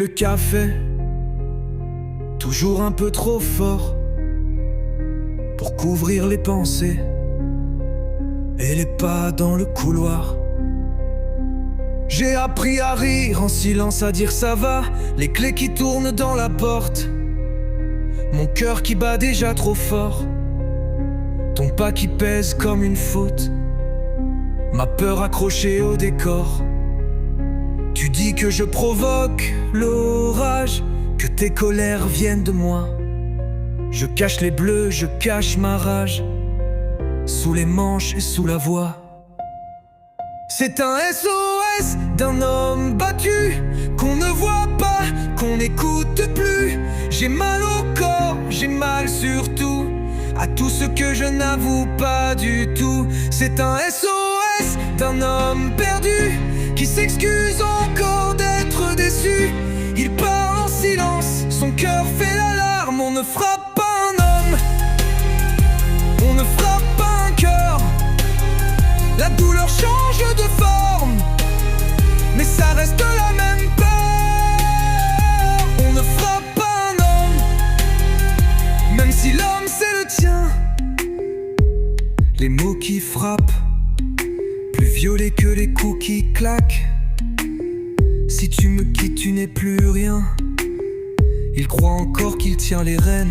Le café, toujours un peu trop fort pour couvrir les pensées et les pas dans le couloir. J'ai appris à rire en silence, à dire ça va, les clés qui tournent dans la porte, mon cœur qui bat déjà trop fort, ton pas qui pèse comme une faute, ma peur accrochée au décor. Tu dis que je provoque l'orage, que tes colères viennent de moi. Je cache les bleus, je cache ma rage, sous les manches et sous la voix. C'est un SOS d'un homme battu, qu'on ne voit pas, qu'on n'écoute plus. J'ai mal au corps, j'ai mal surtout à tout ce que je n'avoue pas du tout. C'est un SOS d'un homme perdu, qui s'excuse encore d'être déçu. Il parle en silence, son cœur fait l'alarme. On ne frappe pas un homme, on ne frappe pas un cœur. La douleur change de forme, mais ça reste la même peur. On ne frappe pas un homme, même si l'homme c'est le tien. Les mots qui frappent, plus violets que les coups qui claquent. Si tu me quittes, tu n'es plus rien. Il croit encore qu'il tient les rênes.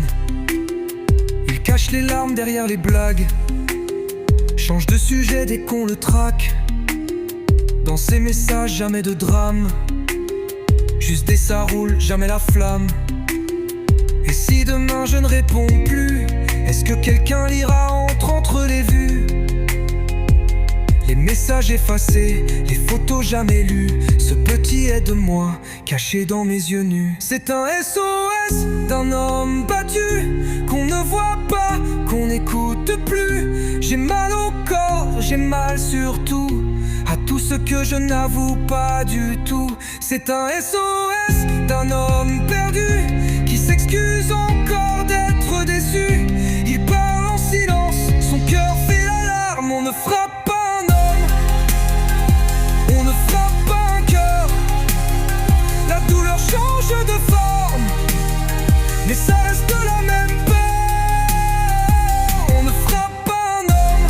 Il cache les larmes derrière les blagues, change de sujet dès qu'on le traque. Dans ses messages, jamais de drame, juste des ça roule, jamais la flamme. Et si demain je ne réponds plus, est-ce que quelqu'un lira entre les vues? Les messages effacés, les photos jamais lues, ce petit aide-moi caché dans mes yeux nus. C'est un SOS d'un homme battu, qu'on ne voit pas, qu'on n'écoute plus. J'ai mal au corps, j'ai mal surtout à tout ce que je n'avoue pas du tout. C'est un SOS d'un homme perdu, qui s'excuse encore d'être déçu. Il parle en silence, son cœur fait l'alarme. On ne frappe pas un homme, on ne frappe pas un cœur. La douleur change de forme, mais ça reste la même peur. On ne frappe pas un homme,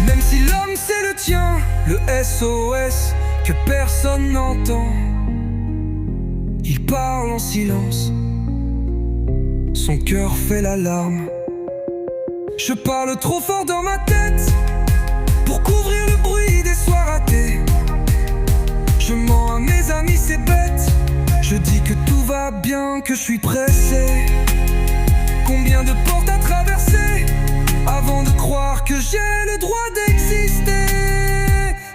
même si l'homme c'est le tien. Le SOS que personne n'entend, il parle en silence, son cœur fait l'alarme. Je parle trop fort dans ma tête pour couvrir le bruit des soirs ratés. Je mens à mes amis, c'est bête. Je dis que tout va bien, que je suis pressé. Combien de portes à traverser avant de croire que j'ai le droit d'exister?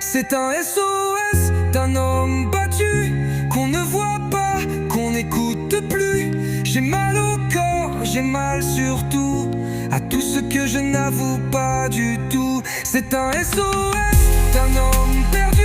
C'est un SOS d'un homme battu, qu'on ne voit pas, qu'on n'écoute plus. J'ai mal au corps, j'ai mal surtout à tout ce que je n'avoue pas du tout. C'est un SOS d'un homme perdu,